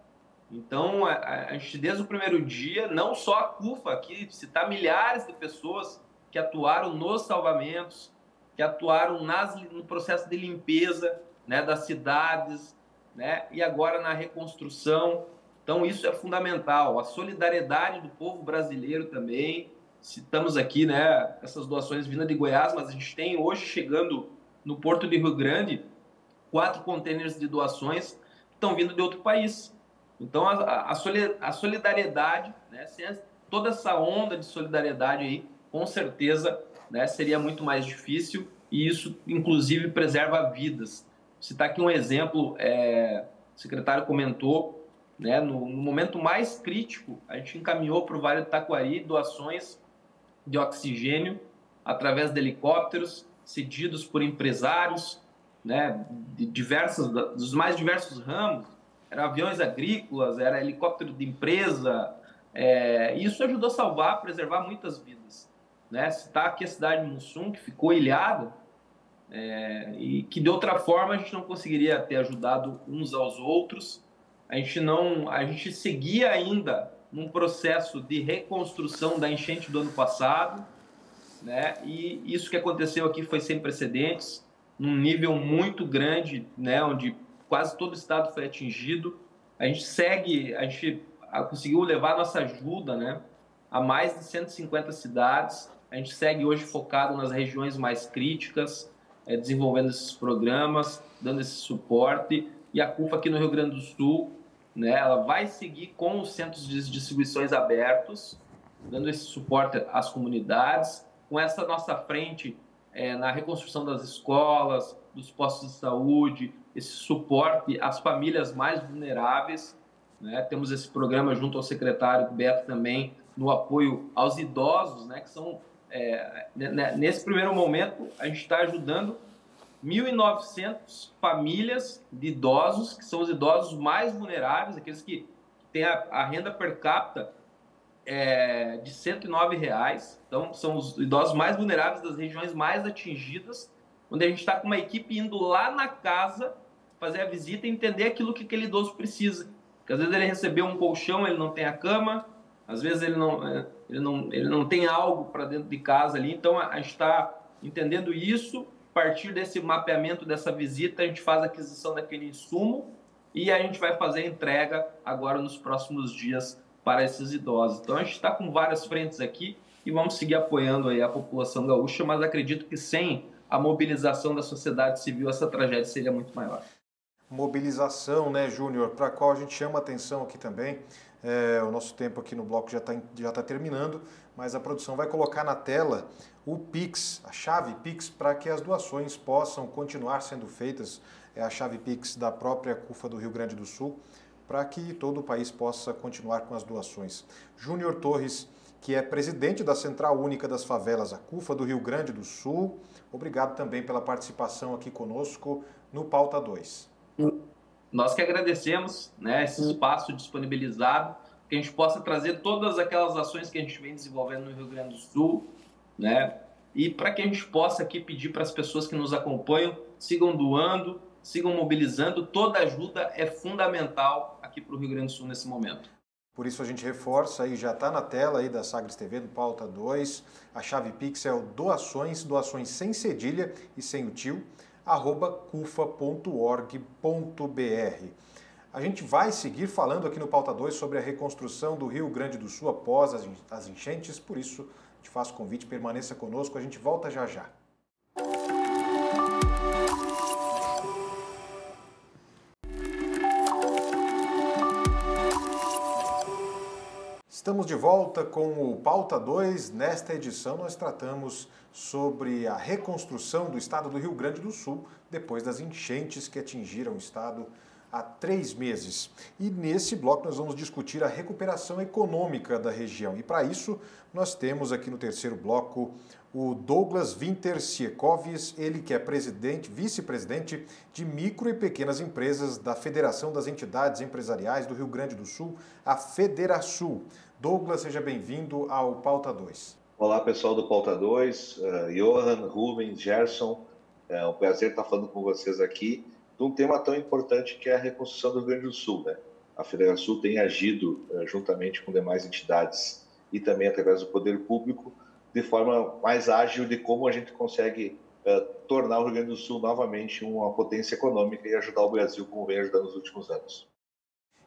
Então, a gente, desde o primeiro dia, não só a CUFA, aqui citar milhares de pessoas que atuaram nos salvamentos, que atuaram no processo de limpeza, né, das cidades, né, e agora na reconstrução. Então, isso é fundamental. A solidariedade do povo brasileiro também. Citamos aqui, né, essas doações vindas de Goiás, mas a gente tem hoje, chegando no Porto de Rio Grande, 4 contêineres de doações que estão vindo de outro país. Então, a solidariedade, né, sem toda essa onda de solidariedade aí, com certeza, né, seria muito mais difícil, e isso, inclusive, preserva vidas. Vou citar aqui um exemplo, o secretário comentou, né, no momento mais crítico, a gente encaminhou para o Vale do Taquari doações de oxigênio através de helicópteros cedidos por empresários, né, dos mais diversos ramos. Eram aviões agrícolas, era helicóptero de empresa. Isso ajudou a salvar, preservar muitas vidas. Né? Citar aqui a cidade de Mussum, que ficou ilhada, e que de outra forma a gente não conseguiria ter ajudado uns aos outros. A gente seguia ainda num processo de reconstrução da enchente do ano passado, né? E isso que aconteceu aqui foi sem precedentes, num nível muito grande, né? Onde quase todo o estado foi atingido. A gente conseguiu levar nossa ajuda, né, a mais de 150 cidades. A gente segue hoje focado nas regiões mais críticas, desenvolvendo esses programas, dando esse suporte. E a CUFA aqui no Rio Grande do Sul, né, ela vai seguir com os centros de distribuições abertos, dando esse suporte às comunidades, com essa nossa frente na reconstrução das escolas, dos postos de saúde, esse suporte às famílias mais vulneráveis, né? Temos esse programa junto ao secretário Beto também, no apoio aos idosos, né, que são, nesse primeiro momento, a gente está ajudando 1.900 famílias de idosos, que são os idosos mais vulneráveis, aqueles que têm a renda per capita de R$ 109. Então, são os idosos mais vulneráveis das regiões mais atingidas, onde a gente está com uma equipe indo lá na casa fazer a visita e entender aquilo que aquele idoso precisa. Porque às vezes ele recebeu um colchão, ele não tem a cama, às vezes ele não tem algo para dentro de casa ali. Então, a gente está entendendo isso. A partir desse mapeamento, dessa visita, a gente faz a aquisição daquele insumo e a gente vai fazer a entrega agora nos próximos dias para esses idosos. Então, a gente está com várias frentes aqui e vamos seguir apoiando aí a população gaúcha, mas acredito que sem a mobilização da sociedade civil, essa tragédia seria muito maior. Mobilização, né, Júnior, para a qual a gente chama atenção aqui também. O nosso tempo aqui no bloco já está terminando, mas a produção vai colocar na tela o Pix, a chave Pix, para que as doações possam continuar sendo feitas. É a chave Pix da própria CUFA do Rio Grande do Sul, para que todo o país possa continuar com as doações. Júnior Torres, que é presidente da Central Única das Favelas, a CUFA do Rio Grande do Sul, obrigado também pela participação aqui conosco no Pauta 2. Nós que agradecemos, né, esse espaço disponibilizado, que a gente possa trazer todas aquelas ações que a gente vem desenvolvendo no Rio Grande do Sul, né, e para que a gente possa aqui pedir para as pessoas que nos acompanham, sigam doando, sigam mobilizando. Toda ajuda é fundamental aqui para o Rio Grande do Sul nesse momento. Por isso a gente reforça aí, já está na tela aí da Sagres TV, do Pauta 2, a chave Pix é o doações sem cedilha e sem o tio, @cufa.org.br. A gente vai seguir falando aqui no Pauta 2 sobre a reconstrução do Rio Grande do Sul após as enchentes, por isso te faço o convite, permaneça conosco, a gente volta já já. Estamos de volta com o Pauta 2. Nesta edição nós tratamos sobre a reconstrução do estado do Rio Grande do Sul depois das enchentes que atingiram o estado há 3 meses. E nesse bloco nós vamos discutir a recuperação econômica da região. E para isso nós temos aqui no terceiro bloco o Douglas Winter-Ciecoves, ele que é vice-presidente de micro e pequenas empresas da Federação das Entidades Empresariais do Rio Grande do Sul, a Federasul. Douglas, seja bem-vindo ao Pauta 2. Olá, pessoal do Pauta 2, Johan, Rubens, Gerson, é um prazer estar falando com vocês aqui de um tema tão importante que é a reconstrução do Rio Grande do Sul, né? A Federasul tem agido juntamente com demais entidades e também através do poder público de forma mais ágil de como a gente consegue tornar o Rio Grande do Sul novamente uma potência econômica e ajudar o Brasil como vem ajudando nos últimos anos.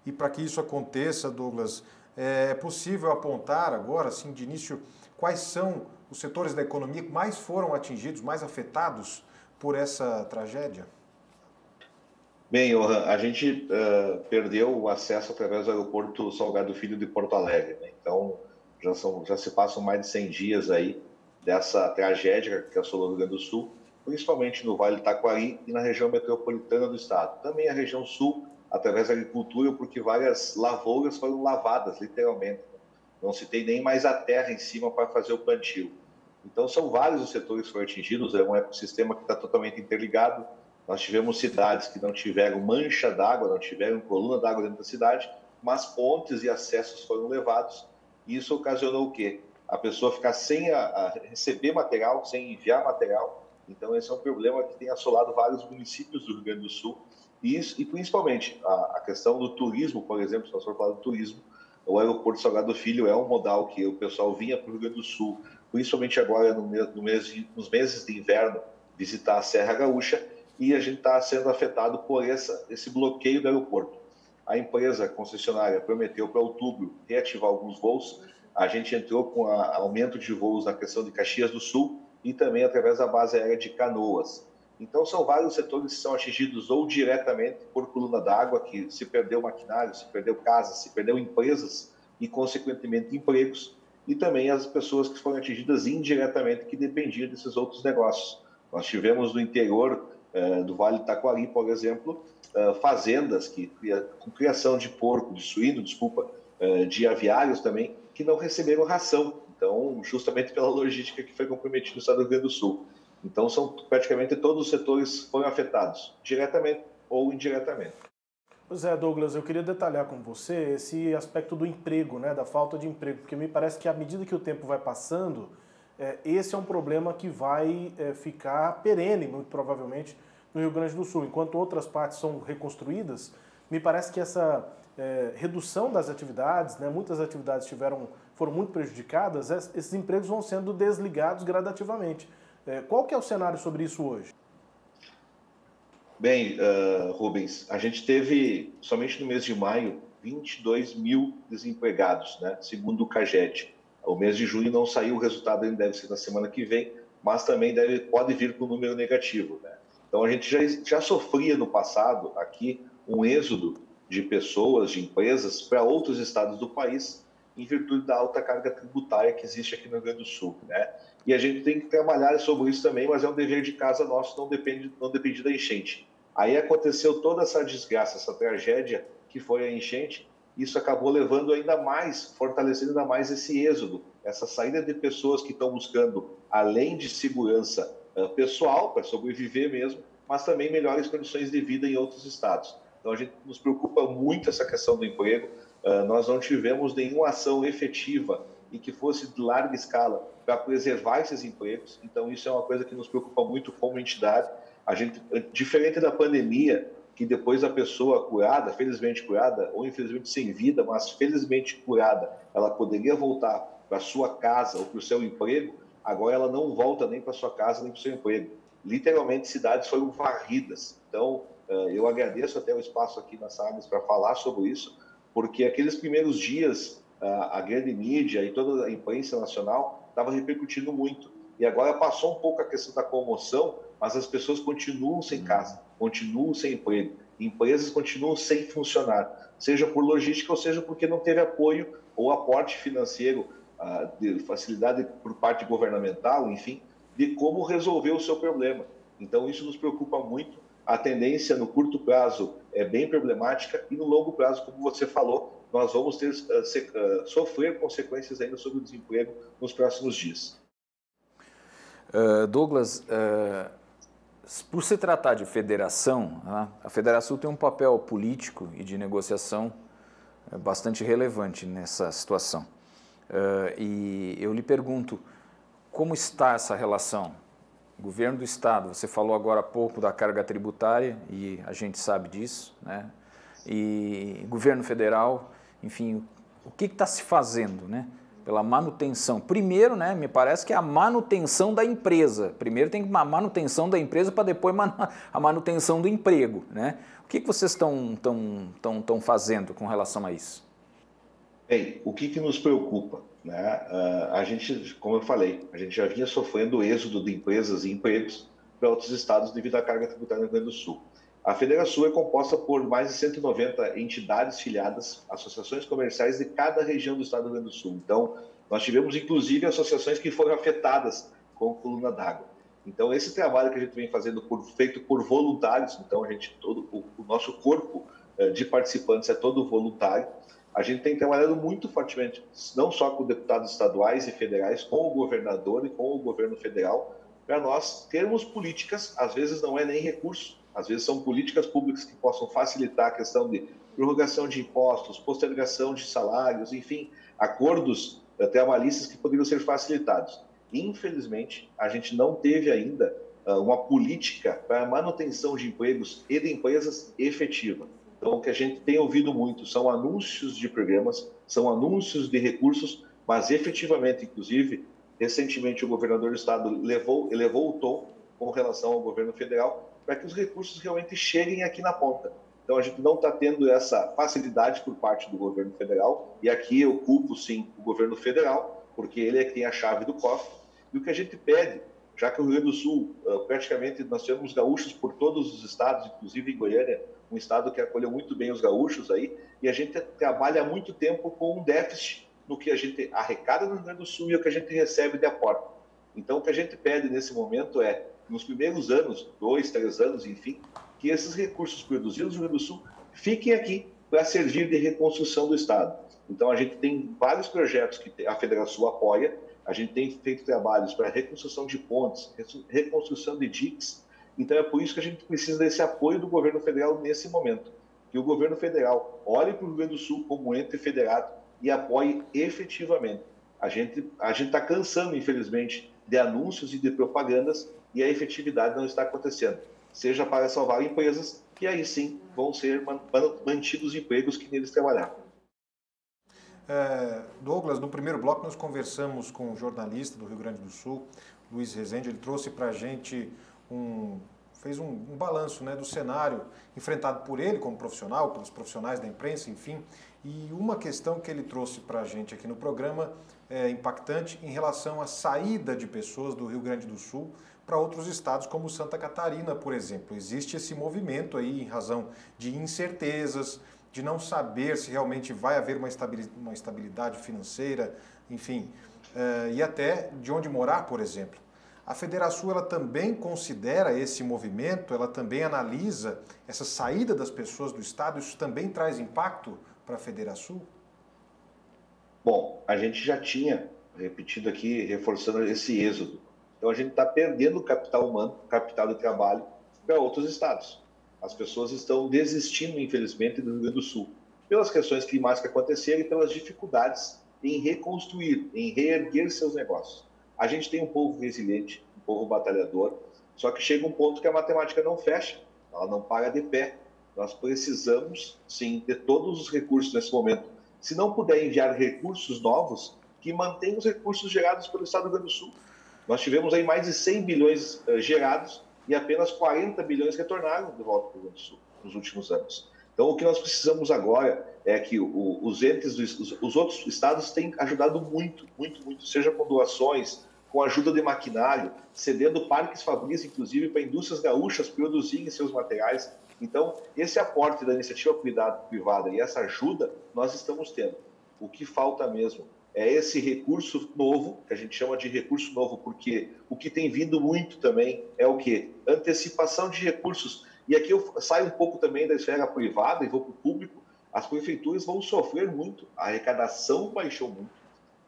E para que isso aconteça, Douglas, é possível apontar agora, assim, de início, quais são os setores da economia que mais foram atingidos, mais afetados por essa tragédia? Bem, Johan, a gente perdeu o acesso através do aeroporto Salgado Filho de Porto Alegre, né? Então, já se passam mais de 100 dias aí dessa tragédia que assolou o Rio Grande do Sul, principalmente no Vale do Taquari e na região metropolitana do estado. Também a região sul, através da agricultura, porque várias lavouras foram lavadas, literalmente. Não se tem nem mais a terra em cima para fazer o plantio. Então, são vários os setores que foram atingidos, é um ecossistema que está totalmente interligado. Nós tivemos cidades que não tiveram mancha d'água, não tiveram coluna d'água dentro da cidade, mas pontes e acessos foram levados. E isso ocasionou o quê? A pessoa ficar sem receber material, sem enviar material. Então, esse é um problema que tem assolado vários municípios do Rio Grande do Sul. E principalmente, a questão do turismo, por exemplo, se nós formos falar do turismo, o aeroporto Salgado Filho é um modal que o pessoal vinha para o Rio Grande do Sul, principalmente agora nos meses de inverno, visitar a Serra Gaúcha, e a gente está sendo afetado por esse bloqueio do aeroporto. A empresa concessionária prometeu para outubro reativar alguns voos, a gente entrou com aumento de voos na questão de Caxias do Sul e também através da base aérea de Canoas. Então, são vários setores que são atingidos ou diretamente por coluna d'água, que se perdeu maquinário, se perdeu casas, se perdeu empresas e, consequentemente, empregos, e também as pessoas que foram atingidas indiretamente, que dependiam desses outros negócios. Nós tivemos no interior do Vale do Taquari, por exemplo, fazendas com criação de porco, de suíno, de aviários também, que não receberam ração. Então, justamente pela logística que foi comprometida no estado do Rio Grande do Sul. Então, são praticamente todos os setores foram afetados, diretamente ou indiretamente. Pois é, Douglas, eu queria detalhar com você esse aspecto do emprego, né, da falta de emprego, porque me parece que à medida que o tempo vai passando, esse é um problema que vai ficar perene, muito provavelmente, no Rio Grande do Sul. Enquanto outras partes são reconstruídas, me parece que essa redução das atividades, né, muitas atividades foram muito prejudicadas, esses empregos vão sendo desligados gradativamente. Qual que é o cenário sobre isso hoje? Bem, Rubens, a gente teve, somente no mês de maio, 22 mil desempregados, né, segundo o CAGED. O mês de junho não saiu, o resultado ainda deve ser na semana que vem, mas também pode vir com um número negativo, né? Então, a gente já sofria no passado aqui um êxodo de pessoas, de empresas, para outros estados do país, em virtude da alta carga tributária que existe aqui no Rio Grande do Sul, né? E a gente tem que trabalhar sobre isso também, mas é um dever de casa nosso, não depende da enchente. Aí aconteceu toda essa desgraça, essa tragédia que foi a enchente. Isso acabou levando ainda mais, fortalecendo ainda mais esse êxodo, essa saída de pessoas que estão buscando, além de segurança pessoal, para sobreviver mesmo, mas também melhores condições de vida em outros estados. Então, a gente nos preocupa muito essa questão do emprego. Nós não tivemos nenhuma ação efetiva e que fosse de larga escala para preservar esses empregos. Então, isso é uma coisa que nos preocupa muito como entidade. A gente, diferente da pandemia, que depois a pessoa curada, felizmente curada, ou infelizmente sem vida, mas felizmente curada, ela poderia voltar para sua casa ou para o seu emprego, agora ela não volta nem para sua casa nem para o seu emprego. Literalmente, cidades foram varridas. Então, eu agradeço até o espaço aqui na Sagres para falar sobre isso, porque aqueles primeiros dias, a grande mídia e toda a imprensa nacional estava repercutindo muito. E agora passou um pouco a questão da comoção, mas as pessoas continuam sem casa, continuam sem emprego, empresas continuam sem funcionar, seja por logística ou seja porque não teve apoio ou aporte financeiro, de facilidade por parte governamental, enfim, de como resolver o seu problema. Então, isso nos preocupa muito. A tendência no curto prazo é bem problemática e no longo prazo, como você falou, nós vamos sofrer consequências ainda sobre o desemprego nos próximos dias. Douglas, por se tratar de federação, a Federação tem um papel político e de negociação bastante relevante nessa situação. E eu lhe pergunto, como está essa relação? Governo do Estado, você falou agora há pouco da carga tributária, e a gente sabe disso, né? E governo federal, enfim, o que está se fazendo, né? pela manutenção. Primeiro, né, me parece que é a manutenção da empresa. Primeiro tem uma manutenção da empresa para depois a manutenção do emprego, né? O que vocês estão fazendo com relação a isso? Bem, o que nos preocupa, né? A gente, como eu falei, a gente já vinha sofrendo o êxodo de empresas e empregos para outros estados devido à carga tributária no Rio Grande do Sul. A Federação é composta por mais de 190 entidades filiadas, associações comerciais de cada região do estado do Rio Grande do Sul. Então, nós tivemos, inclusive, associações que foram afetadas com a coluna d'água. Então, esse trabalho que a gente vem fazendo, feito por voluntários, então, o nosso corpo de participantes é todo voluntário. A gente tem trabalhado muito fortemente, não só com deputados estaduais e federais, com o governador e com o governo federal, para nós termos políticas, às vezes não é nem recurso, às vezes são políticas públicas que possam facilitar a questão de prorrogação de impostos, postergação de salários, enfim, acordos trabalhistas que poderiam ser facilitados. Infelizmente, a gente não teve ainda uma política para a manutenção de empregos e de empresas efetiva. Então, o que a gente tem ouvido muito são anúncios de programas, são anúncios de recursos, mas efetivamente, inclusive, recentemente o governador do estado elevou o tom com relação ao governo federal para que os recursos realmente cheguem aqui na ponta. Então, a gente não está tendo essa facilidade por parte do governo federal, e aqui eu culpo, sim, o governo federal, porque ele é que tem a chave do cofre. E o que a gente pede, já que o Rio Grande do Sul, praticamente, nós temos gaúchos por todos os estados, inclusive em Goiânia, um estado que acolheu muito bem os gaúchos aí, e a gente trabalha há muito tempo com um déficit no que a gente arrecada no Rio Grande do Sul e o que a gente recebe de aporte. Então, o que a gente pede nesse momento é, nos primeiros anos, 2, 3 anos, enfim, que esses recursos produzidos no Rio Grande do Sul fiquem aqui para servir de reconstrução do estado. Então, a gente tem vários projetos que a Federação apoia, a gente tem feito trabalhos para reconstrução de pontes, reconstrução de diques. Então, é por isso que a gente precisa desse apoio do governo federal nesse momento. Que o governo federal olhe para o Rio Grande do Sul como ente federado e apoie efetivamente. A gente está cansando, infelizmente, de anúncios e de propagandas e a efetividade não está acontecendo. Seja para salvar empresas, que aí sim vão ser mantidos empregos que neles trabalharam. Douglas, no primeiro bloco nós conversamos com um jornalista do Rio Grande do Sul, Luiz Rezende. Ele trouxe para a gente fez um balanço, né, do cenário enfrentado por ele como profissional, pelos profissionais da imprensa, enfim. E uma questão que ele trouxe para a gente aqui no programa é impactante em relação à saída de pessoas do Rio Grande do Sul para outros estados como Santa Catarina, por exemplo. Existe esse movimento aí em razão de incertezas, de não saber se realmente vai haver uma estabilidade financeira, enfim, e até de onde morar, por exemplo. A Federação, ela também considera esse movimento, ela também analisa essa saída das pessoas do estado, isso também traz impacto para a Federação? Bom, a gente já tinha repetido aqui, reforçando esse êxodo. Então, a gente está perdendo capital humano, capital de trabalho para outros estados. As pessoas estão desistindo, infelizmente, do Rio Grande do Sul, pelas questões climáticas que aconteceram e pelas dificuldades em reconstruir, em reerguer seus negócios. A gente tem um povo resiliente, um povo batalhador, só que chega um ponto que a matemática não fecha, ela não para de pé. Nós precisamos, sim, de todos os recursos nesse momento. Se não puder enviar recursos novos, que mantenham os recursos gerados pelo estado do Rio Grande do Sul. Nós tivemos aí mais de 100 bilhões gerados e apenas 40 bilhões retornaram de volta para o Rio Grande do Sul nos últimos anos. Então, o que nós precisamos agora é que os outros estados têm ajudado muito, seja com doações, com ajuda de maquinário, cedendo parques fabris, inclusive, para indústrias gaúchas produzirem seus materiais. Então, esse aporte da iniciativa privada e essa ajuda nós estamos tendo. O que falta mesmo é esse recurso novo, que a gente chama de recurso novo, porque o que tem vindo muito também é o quê? Antecipação de recursos. E aqui eu saio um pouco também da esfera privada e vou para o público. As prefeituras vão sofrer muito, a arrecadação baixou muito.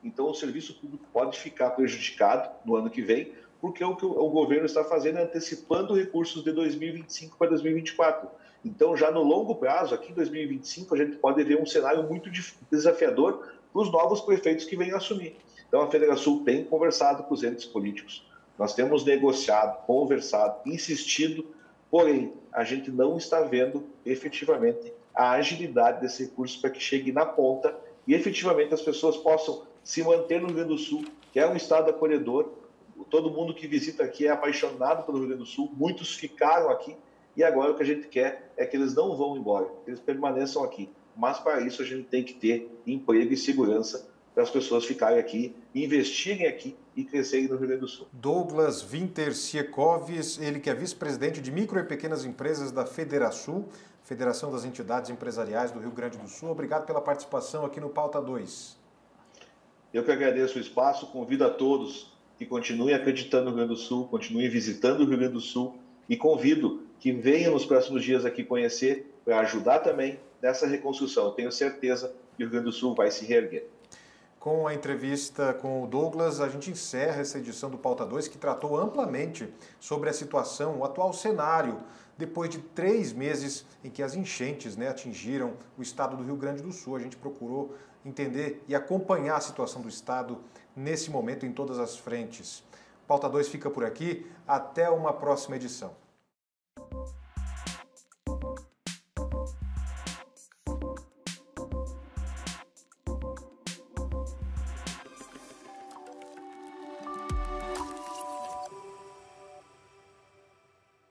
Então, o serviço público pode ficar prejudicado no ano que vem, porque o que o governo está fazendo é antecipando recursos de 2025 para 2024. Então, já no longo prazo, aqui em 2025, a gente pode ver um cenário muito desafiador para os novos prefeitos que vêm assumir. Então, a Federação tem conversado com os entes políticos, nós temos negociado, conversado, insistido, porém, a gente não está vendo efetivamente a agilidade desse recurso para que chegue na ponta e efetivamente as pessoas possam se manter no Rio Grande do Sul, que é um estado acolhedor. Todo mundo que visita aqui é apaixonado pelo Rio Grande do Sul, muitos ficaram aqui, e agora o que a gente quer é que eles não vão embora, que eles permaneçam aqui. Mas para isso a gente tem que ter emprego e segurança para as pessoas ficarem aqui, investirem aqui e crescerem no Rio Grande do Sul. Douglas Winter-Siekoves, ele que é vice-presidente de micro e pequenas empresas da Federasul, Federação das Entidades Empresariais do Rio Grande do Sul. Obrigado pela participação aqui no Pauta 2. Eu que agradeço o espaço, convido a todos que continuem acreditando no Rio Grande do Sul, continuem visitando o Rio Grande do Sul e convido que venham nos próximos dias aqui conhecer para ajudar também nessa reconstrução. Eu tenho certeza que o Rio Grande do Sul vai se reerguer. Com a entrevista com o Douglas, a gente encerra essa edição do Pauta 2, que tratou amplamente sobre a situação, o atual cenário, depois de 3 meses em que as enchentes atingiram o estado do Rio Grande do Sul. A gente procurou entender e acompanhar a situação do estado nesse momento em todas as frentes. Pauta 2 fica por aqui, até uma próxima edição.